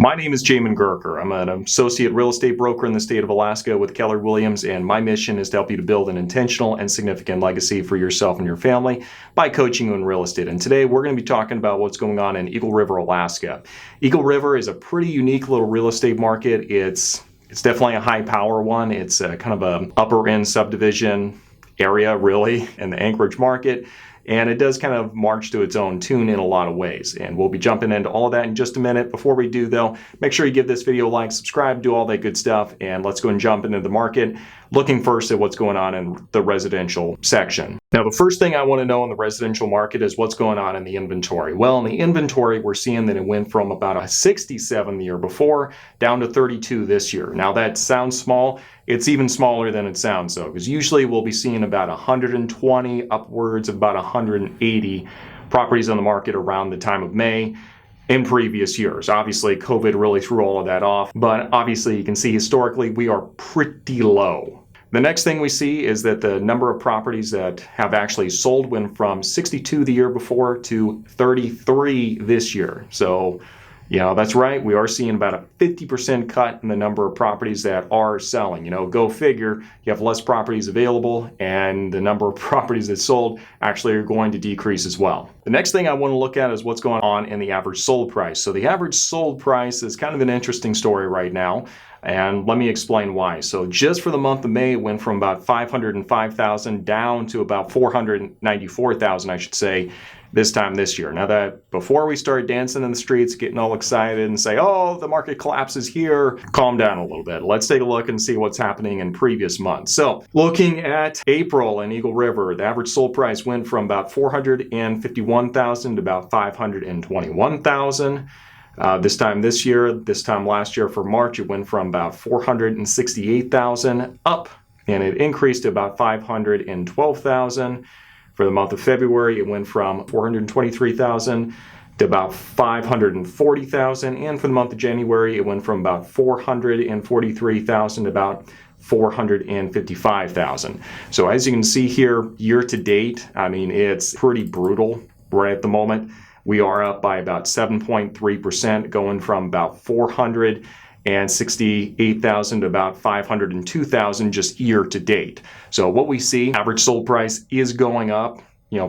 My name is Jamin Goecker. I'm an associate real estate broker in the state of Alaska with Keller Williams, and my mission is to help you to build an intentional and significant legacy for yourself and your family by coaching you in real estate. And today we're going to be talking about what's going on in Eagle River, Alaska. Eagle River is a pretty unique little real estate market. It's definitely a high power one. It's kind of a upper end subdivision area really in the Anchorage market. And it does kind of march to its own tune in a lot of ways. And we'll be jumping into all of that in just a minute. Before we do though, make sure you give this video a like, subscribe, do all that good stuff. And let's go and jump into the market, looking first at what's going on in the residential section. Now, the first thing I want to know in the residential market is what's going on in the inventory. Well, in the inventory, we're seeing that it went from about a 67 the year before down to 32 this year. Now, that sounds small. It's even smaller than it sounds though, because usually we'll be seeing about 120 upwards of about 180 properties on the market around the time of May in previous years. Obviously, COVID really threw all of that off, but obviously you can see historically we are pretty low. The next thing we see is that the number of properties that have actually sold went from 62 the year before to 33 this year. So, that's right. We are seeing about a 50% cut in the number of properties that are selling. Go figure, you have less properties available and the number of properties that sold actually are going to decrease as well. The next thing I want to look at is what's going on in the average sold price. So the average sold price is kind of an interesting story right now. And let me explain why. So just for the month of May, it went from about 505,000 down to about 494,000, I should say, this time this year. Now that before we start dancing in the streets, getting all excited and say, oh, the market collapses here, calm down a little bit. Let's take a look and see what's happening in previous months. So looking at April in Eagle River, the average sold price went from about 451,000 to about 521,000. This time this year, this time last year for March, it went from about 468,000 up, and it increased to about 512,000. For the month of February, it went from 423,000 to about 540,000. And for the month of January, it went from about 443,000 to about 455,000. So as you can see here, year to date, it's pretty brutal right at the moment. We are up by about 7.3%, going from about 468,000 to about 502,000 just year to date. So what we see, average sold price is going up.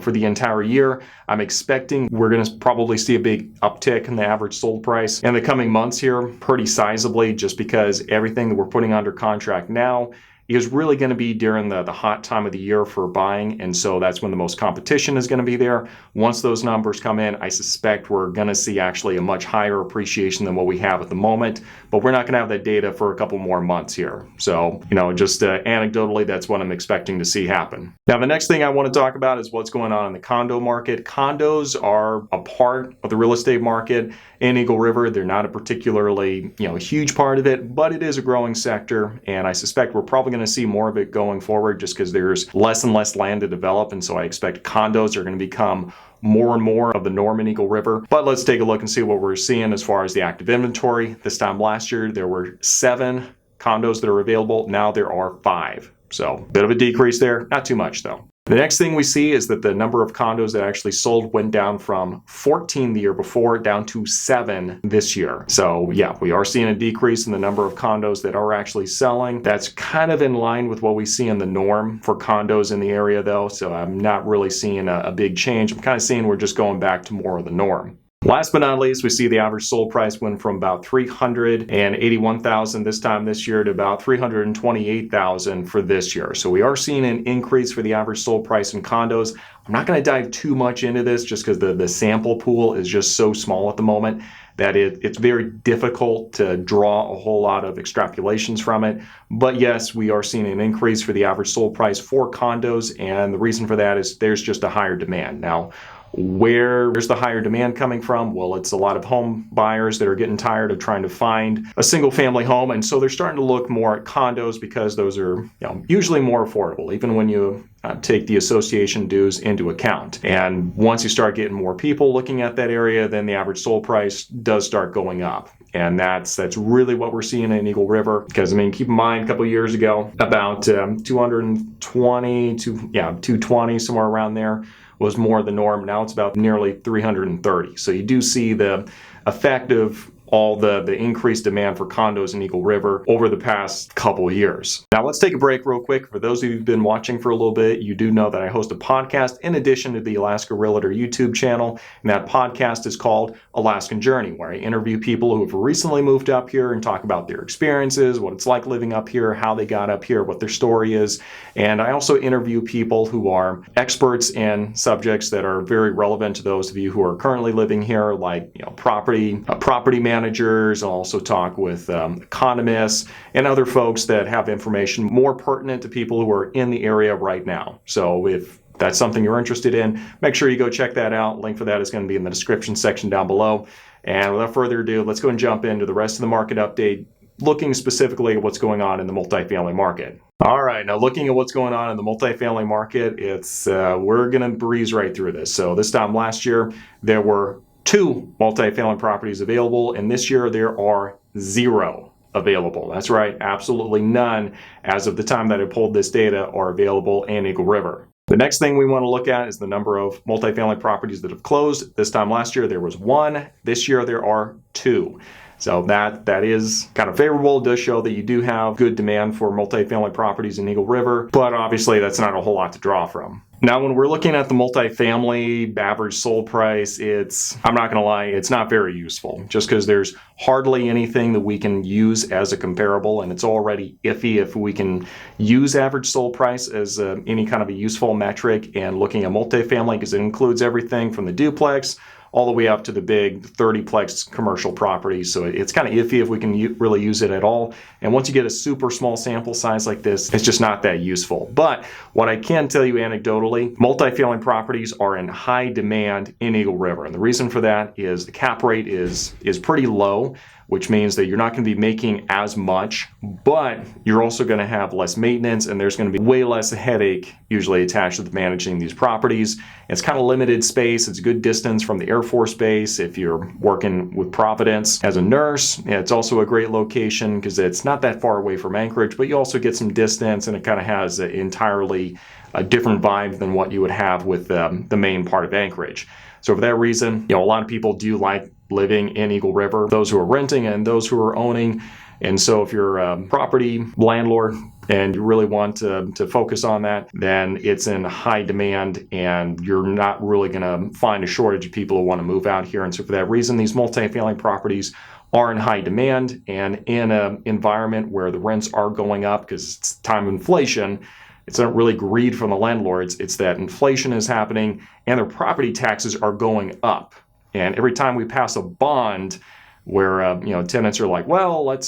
For the entire year, I'm expecting we're going to probably see a big uptick in the average sold price in the coming months here, pretty sizably, just because everything that we're putting under contract now is really going to be during the hot time of the year for buying. And so that's when the most competition is going to be there. Once those numbers come in, I suspect we're going to see actually a much higher appreciation than what we have at the moment. But we're not going to have that data for a couple more months here. So, just anecdotally, that's what I'm expecting to see happen. Now, the next thing I want to talk about is what's going on in the condo market. Condos are a part of the real estate market in Eagle River. They're not a particularly, huge part of it, but it is a growing sector. And I suspect we're probably going to see more of it going forward just because there's less and less land to develop. And so I expect condos are going to become more and more of the norm in Eagle River. But let's take a look and see what we're seeing as far as the active inventory. This time last year, there were 7 condos that are available. Now there are 5. So a bit of a decrease there. Not too much though. The next thing we see is that the number of condos that actually sold went down from 14 the year before down to 7 this year. So yeah, we are seeing a decrease in the number of condos that are actually selling. That's kind of in line with what we see in the norm for condos in the area though. So I'm not really seeing a big change. I'm kind of seeing we're just going back to more of the norm. Last but not least, we see the average sold price went from about 381,000 this time this year to about 328,000 for this year. So we are seeing an increase for the average sold price in condos. I'm not going to dive too much into this just because the sample pool is just so small at the moment that it's very difficult to draw a whole lot of extrapolations from it. But yes, we are seeing an increase for the average sold price for condos, and the reason for that is there's just a higher demand. Now, where's the higher demand coming from? Well, it's a lot of home buyers that are getting tired of trying to find a single family home. And so they're starting to look more at condos because those are usually more affordable, even when you take the association dues into account. And once you start getting more people looking at that area, then the average sold price does start going up. And that's really what we're seeing in Eagle River. Because keep in mind, a couple of years ago, about 220 to 220, somewhere around there, was more the norm. Now it's about nearly 330. So you do see the effect of all the increased demand for condos in Eagle River over the past couple of years. Now let's take a break real quick. For those of you who've been watching for a little bit, you do know that I host a podcast in addition to the Alaska Realtor YouTube channel, and that podcast is called Alaskan Journey, where I interview people who have recently moved up here and talk about their experiences, what it's like living up here, how they got up here, what their story is. And I also interview people who are experts in subjects that are very relevant to those of you who are currently living here, like property managers. I'll also talk with economists and other folks that have information more pertinent to people who are in the area right now. So if that's something you're interested in, make sure you go check that out. Link for that is going to be in the description section down below. And without further ado, let's go and jump into the rest of the market update, looking specifically at what's going on in the multifamily market. All right, now looking at what's going on in the multifamily market, we're going to breeze right through this. So this time last year, there were 2 multifamily properties available, and this year there are 0 available. That's right, absolutely none as of the time that I pulled this data are available in Eagle River. The next thing we want to look at is the number of multifamily properties that have closed. This time last year there was 1. This year there are 2. So that is kind of favorable. It does show that you do have good demand for multifamily properties in Eagle River, but obviously that's not a whole lot to draw from. Now, when we're looking at the multifamily average sold price, I'm not going to lie, it's not very useful, just because there's hardly anything that we can use as a comparable, and it's already iffy if we can use average sold price as any kind of a useful metric. And looking at multifamily, because it includes everything from the duplex all the way up to the big 30-plex commercial properties. So it's kind of iffy if we can really use it at all. And once you get a super small sample size like this, it's just not that useful. But what I can tell you anecdotally, multifamily properties are in high demand in Eagle River. And the reason for that is the cap rate is pretty low, which means that you're not going to be making as much, but you're also going to have less maintenance, and there's going to be way less headache usually attached with managing these properties. It's kind of limited space. It's a good distance from the Air Force Base if you're working with Providence as a nurse. It's also a great location because it's not that far away from Anchorage, but you also get some distance, and it kind of has an entirely different vibe than what you would have with the main part of Anchorage. So for that reason, a lot of people do like living in Eagle River, those who are renting and those who are owning. And so if you're a property landlord and you really want to focus on that, then it's in high demand, and you're not really going to find a shortage of people who want to move out here. And so for that reason, these multifamily properties are in high demand, and in an environment where the rents are going up because it's time of inflation. It's not really greed from the landlords. It's that inflation is happening and their property taxes are going up. And every time we pass a bond where tenants are like, well,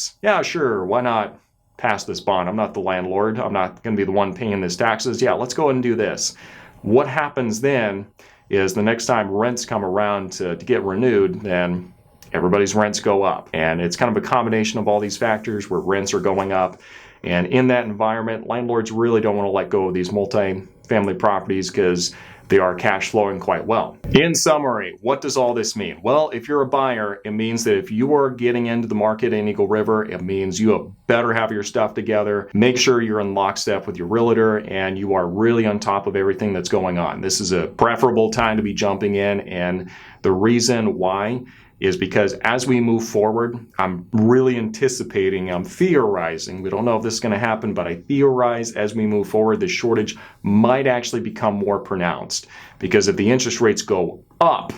sure, why not pass this bond? I'm not the landlord. I'm not going to be the one paying this taxes. Yeah, let's go ahead and do this. What happens then is the next time rents come around to get renewed, then everybody's rents go up. And it's kind of a combination of all these factors where rents are going up. And in that environment, landlords really don't want to let go of these multifamily properties because they are cash flowing quite well. In summary, what does all this mean? Well, if you're a buyer, it means that if you are getting into the market in Eagle River, it means you better have your stuff together. Make sure you're in lockstep with your realtor and you are really on top of everything that's going on. This is a preferable time to be jumping in, and the reason why is because as we move forward, I'm really anticipating, I'm theorizing, we don't know if this is going to happen, but I theorize as we move forward, the shortage might actually become more pronounced. Because if the interest rates go up,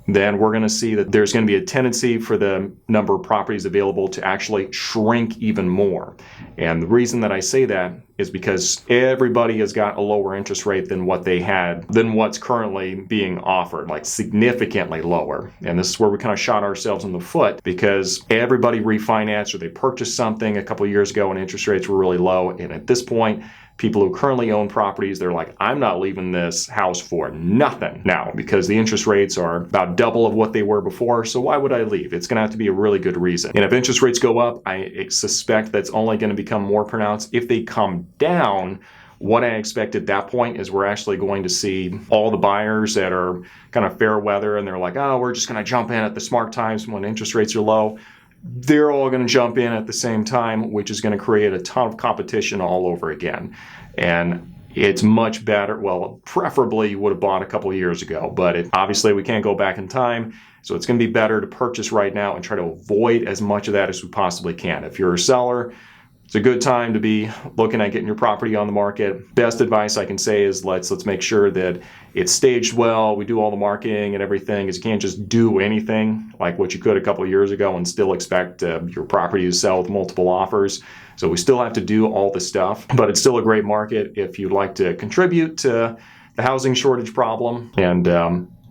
then we're going to see that there's going to be a tendency for the number of properties available to actually shrink even more. And the reason that I say that is because everybody has got a lower interest rate than what's currently being offered, like significantly lower. And this is where we kind of shot ourselves in the foot, because everybody refinanced or they purchased something a couple of years ago and interest rates were really low. And at this point, people who currently own properties, they're like, I'm not leaving this house for nothing now because the interest rates are about double of what they were before. So why would I leave? It's going to have to be a really good reason. And if interest rates go up, I suspect that's only going to become more pronounced. If they come down, what I expect at that point is we're actually going to see all the buyers that are kind of fair weather and they're like, oh, we're just going to jump in at the smart times when interest rates are low. They're all going to jump in at the same time, which is going to create a ton of competition all over again. And it's much better. Well, preferably you would have bought a couple of years ago, but obviously we can't go back in time. So it's going to be better to purchase right now and try to avoid as much of that as we possibly can. If you're a seller, it's a good time to be looking at getting your property on the market. Best advice I can say is let's make sure that it's staged well. We do all the marketing and everything, because you can't just do anything like what you could a couple of years ago and still expect your property to sell with multiple offers. So we still have to do all the stuff, but it's still a great market if you'd like to contribute to the housing shortage problem and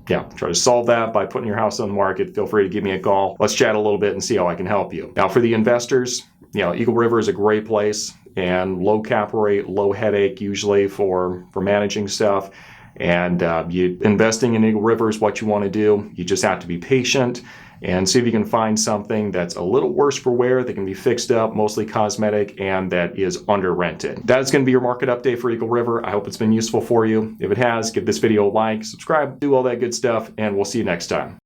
try to solve that by putting your house on the market. Feel free to give me a call. Let's chat a little bit and see how I can help you. Now, for the investors, Eagle River is a great place, and low cap rate, low headache usually for managing stuff. And investing in Eagle River is what you want to do. You just have to be patient and see if you can find something that's a little worse for wear, that can be fixed up, mostly cosmetic, and that is under rented. That is going to be your market update for Eagle River. I hope it's been useful for you. If it has, give this video a like, subscribe, do all that good stuff, and we'll see you next time.